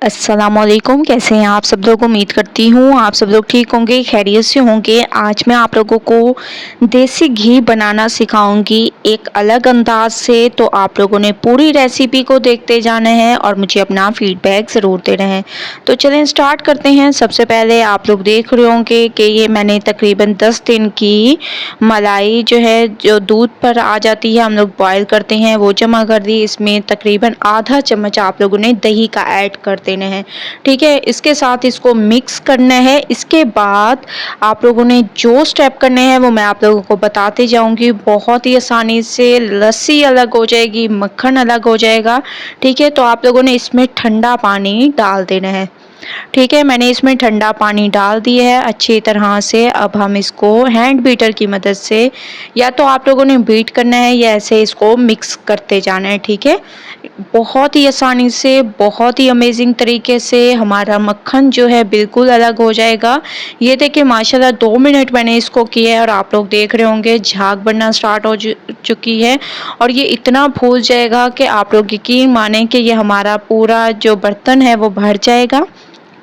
अस्सलामुअलैकुम। कैसे हैं आप सब लोग? उम्मीद करती हूँ आप सब लोग ठीक होंगे, खैरियत से होंगे। आज मैं आप लोगों को देसी घी बनाना सिखाऊंगी एक अलग अंदाज से। तो आप लोगों ने पूरी रेसिपी को देखते जाना है और मुझे अपना फीडबैक ज़रूर देना है। तो चलें स्टार्ट करते हैं। सबसे पहले आप लोग देख रहे होंगे कि ये मैंने तकरीबन 10 दिन की मलाई जो है, जो दूध पर आ जाती है, हम लोग बॉयल करते हैं, वो जमा कर दी। इसमें तकरीबन आधा चम्मच आप लोगों ने दही का ऐड कर देना है। ठीक है, इसके साथ इसको मिक्स करना है। इसके बाद आप लोगों ने जो स्टेप करने हैं वो मैं आप लोगों को बताते जाऊंगी। बहुत ही आसानी से लस्सी अलग हो जाएगी, मक्खन अलग हो जाएगा। ठीक है, तो आप लोगों ने इसमें ठंडा पानी डाल देना है। ठीक है, मैंने इसमें ठंडा पानी डाल दिया है अच्छी तरह से। अब हम इसको हैंड बीटर की मदद से, या तो आप लोगों ने बीट करना है या ऐसे इसको मिक्स करते जाना है। ठीक है, बहुत ही आसानी से, बहुत ही अमेजिंग तरीके से हमारा मक्खन जो है बिल्कुल अलग हो जाएगा। ये देखिए माशाल्लाह 2 मिनट मैंने इसको किया है और आप लोग देख रहे होंगे झाग बनना स्टार्ट हो चुकी है। और ये इतना फूल जाएगा कि आप लोग यकीन माने कि ये हमारा पूरा जो बर्तन है वो भर जाएगा।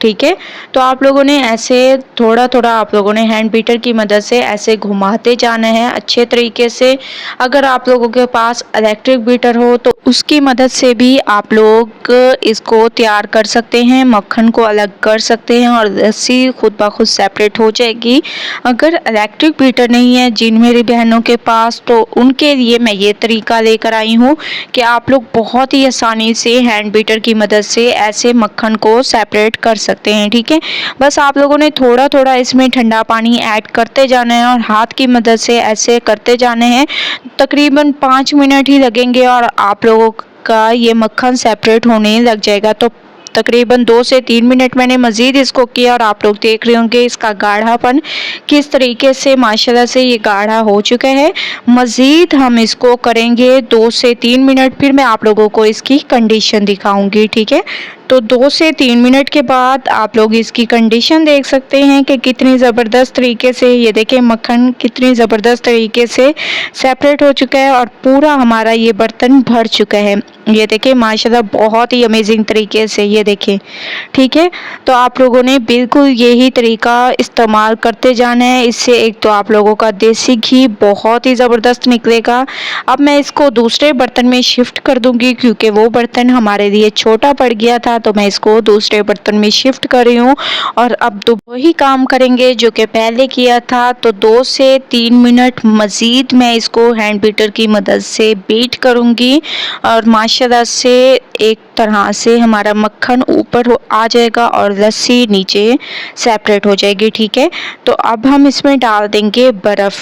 ठीक है, तो आप लोगों ने ऐसे थोड़ा थोड़ा आप लोगों ने हैंड बीटर की मदद से ऐसे घुमाते जाना है अच्छे तरीके से। अगर आप लोगों के पास इलेक्ट्रिक बीटर हो तो उसकी मदद से भी आप लोग इसको तैयार कर सकते हैं, मक्खन को अलग कर सकते हैं और लस्सी खुद ब खुद सेपरेट हो जाएगी। अगर इलेक्ट्रिक बीटर नहीं है जिन मेरी बहनों के पास, तो उनके लिए मैं ये तरीका लेकर आई हूँ कि आप लोग बहुत ही आसानी से हैंड बीटर की मदद से ऐसे मक्खन को सेपरेट कर सकते हैं। ठीक है, बस आप लोगों ने थोड़ा थोड़ा इसमें ठंडा पानी ऐड करते जाना है और हाथ की मदद से ऐसे करते जाने हैं। तकरीबन 5 मिनट ही लगेंगे और आप लोगों का ये मक्खन सेपरेट होने लग जाएगा। तो तकरीबन 2 से 3 मिनट मैंने मज़ीद इसको किया और आप लोग देख रहे होंगे इसका गाढ़ापन किस तरीके से माशाल्लाह से ये गाढ़ा हो चुका है। मज़ीद हम इसको करेंगे 2 से 3 मिनट, फिर मैं आप लोगों को इसकी कंडीशन दिखाऊंगी। ठीक है, तो 2 से 3 मिनट के बाद आप लोग इसकी कंडीशन देख सकते हैं कि कितनी ज़बरदस्त तरीके से, ये देखें मक्खन कितनी ज़बरदस्त तरीके से सेपरेट हो चुका है और पूरा हमारा ये बर्तन भर चुका है। ये देखें माशाल्लाह बहुत ही अमेजिंग तरीके से, ये देखें। ठीक है, तो आप लोगों ने बिल्कुल यही तरीका इस्तेमाल करते जाना है। इससे एक तो आप लोगों का देसी घी बहुत ही ज़बरदस्त निकलेगा। अब मैं इसको दूसरे बर्तन में शिफ्ट कर दूंगी क्योंकि वो बर्तन हमारे लिए छोटा पड़ गया था, तो मैं इसको दूसरे बर्तन में शिफ्ट कर रही हूँ। और अब तो वही काम करेंगे जो कि पहले किया था। तो 2 से 3 मिनट मज़ीद मैं इसको हैंड बीटर की मदद से बीट करूँगी और माशाल्लाह से एक तरह से हमारा मक्खन ऊपर आ जाएगा और लस्सी नीचे सेपरेट हो जाएगी। ठीक है, तो अब हम इसमें डाल देंगे बर्फ़।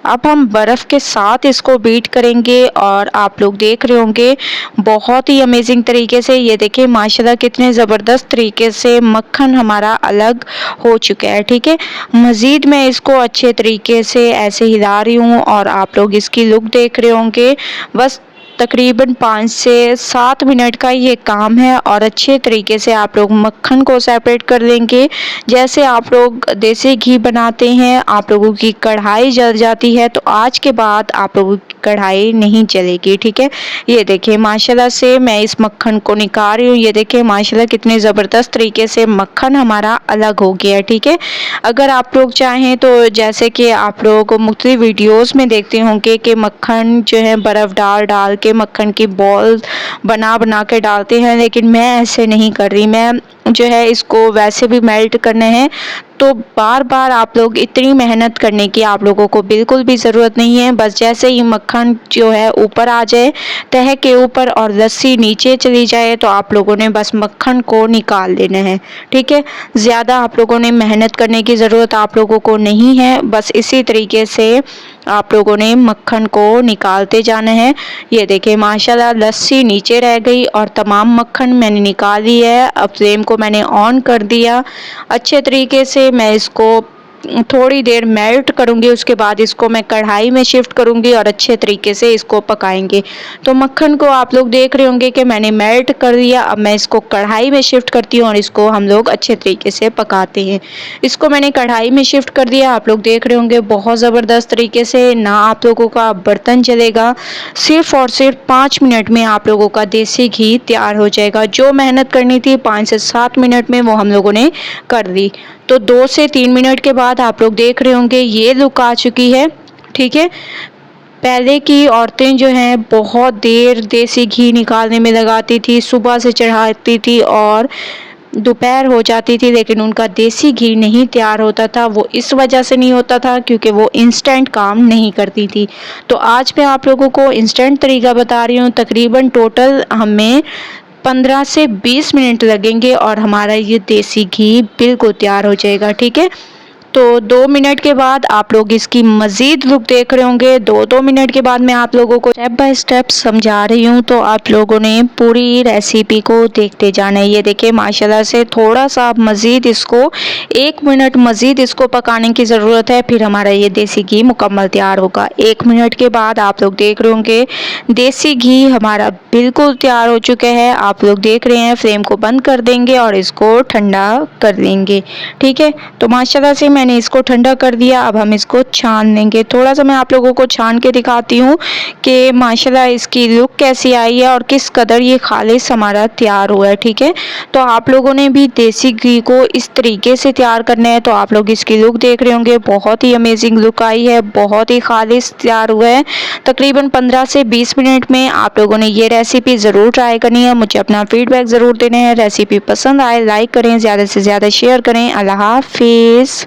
अब हम बर्फ़ के साथ इसको बीट करेंगे और आप लोग देख रहे होंगे बहुत ही अमेजिंग तरीके से, ये देखिए माशाल्लाह कितने ज़बरदस्त तरीके से मक्खन हमारा अलग हो चुका है। ठीक है, मज़ीद मैं इसको अच्छे तरीके से ऐसे हिला रही हूँ और आप लोग इसकी लुक देख रहे होंगे। बस तकरीबन 5 से 7 मिनट का ये काम है और अच्छे तरीके से आप लोग मक्खन को सेपरेट कर लेंगे। जैसे आप लोग देसी घी बनाते हैं, आप लोगों की कढ़ाई जल जाती है, तो आज के बाद आप लोगों की कढ़ाई नहीं जलेगी। ठीक है, ये देखिए माशाल्लाह से मैं इस मक्खन को निकाल रही हूँ। ये देखिए माशाल्लाह कितने ज़बरदस्त तरीके से मक्खन हमारा अलग हो गया है। ठीक है, अगर आप लोग चाहें तो जैसे कि आप लोग मुख्तलिफ वीडियोस में देखते होंगे कि मक्खन जो है बर्फ़ डाल डाल के मक्खन की बॉल बना बना के डालते हैं, लेकिन मैं ऐसे नहीं कर रही। मैं जो है इसको वैसे भी मेल्ट करने हैं, तो बार बार आप लोग इतनी मेहनत करने की आप लोगों को बिल्कुल भी ज़रूरत नहीं है। बस जैसे ही मक्खन जो है ऊपर आ जाए तह के ऊपर और लस्सी नीचे चली जाए, तो आप लोगों ने बस मक्खन को निकाल लेना है। ठीक है, ज़्यादा आप लोगों ने मेहनत करने की ज़रूरत आप लोगों को नहीं है। बस इसी तरीके से आप लोगों ने मक्खन को निकालते जाना है। ये देखिए माशाल्लाह लस्सी नीचे रह गई और तमाम मक्खन मैंने निकाल ली है। अब फ्लेम को मैंने ऑन कर दिया। अच्छे तरीके से मैं इसको थोड़ी देर मेल्ट करूँगी। उसके बाद इसको मैं कढ़ाई में शिफ्ट करूँगी और अच्छे तरीके से इसको पकाएंगे। तो मक्खन को आप लोग देख रहे होंगे कि मैंने मेल्ट कर दिया। अब मैं इसको कढ़ाई में शिफ्ट करती हूँ और इसको हम लोग अच्छे तरीके से पकाते हैं। इसको मैंने कढ़ाई में शिफ्ट कर दिया, आप लोग देख रहे होंगे बहुत ज़बरदस्त तरीके से। ना आप लोगों का बर्तन जलेगा, सिर्फ और सिर्फ 5 मिनट में आप लोगों का देसी घी तैयार हो जाएगा। जो मेहनत करनी थी 5 से 7 मिनट में वो हम लोगों ने कर दी। तो 2 से 3 मिनट के बाद आप लोग देख रहे होंगे ये लुक आ चुकी है। ठीक है, पहले की औरतें जो हैं बहुत देर देसी घी निकालने में लगाती थी, सुबह से चढ़ाती थी और दोपहर हो जाती थी, लेकिन उनका देसी घी नहीं तैयार होता था। वो इस वजह से नहीं होता था क्योंकि वो इंस्टेंट काम नहीं करती थी। तो आज मैं आप लोगों को इंस्टेंट तरीका बता रही हूँ। तकरीबन टोटल हमें 15 से 20 मिनट लगेंगे और हमारा ये देसी घी बिल्कुल तैयार हो जाएगा। ठीक है, तो 2 मिनट के बाद आप लोग इसकी मज़ीद लुक देख रहे होंगे। 2 मिनट के बाद मैं आप लोगों को स्टेप बाय स्टेप समझा रही हूँ, तो आप लोगों ने पूरी रेसिपी को देखते जाना है। ये देखिए माशाल्लाह से थोड़ा सा आप मज़ीद इसको 1 मिनट मज़ीद इसको पकाने की ज़रूरत है, फिर हमारा ये देसी घी मुकम्मल तैयार होगा। 1 मिनट के बाद आप लोग देख रहे होंगे देसी घी हमारा बिल्कुल तैयार हो चुका है। आप लोग देख रहे हैं, फ्लेम को बंद कर देंगे और इसको ठंडा कर देंगे। ठीक है, तो माशाल्लाह से मैंने इसको ठंडा कर दिया। अब हम इसको छान लेंगे। थोड़ा सा मैं आप लोगों को छान के दिखाती हूँ कि माशाल्लाह इसकी लुक कैसी आई है और किस कदर ये खालिस हमारा तैयार हुआ है। ठीक है, तो आप लोगों ने भी देसी घी को इस तरीके से तैयार करना है। तो आप लोग इसकी लुक देख रहे होंगे, बहुत ही अमेजिंग लुक आई है, बहुत ही खालिस तैयार हुआ है। तकरीबन 15 से 20 मिनट में आप लोगों ने ये रेसिपी ज़रूर ट्राई करनी है। मुझे अपना फीडबैक ज़रूर देना है। रेसिपी पसंद आए लाइक करें, ज़्यादा से ज़्यादा शेयर करें। अल्लाह हाफिज़।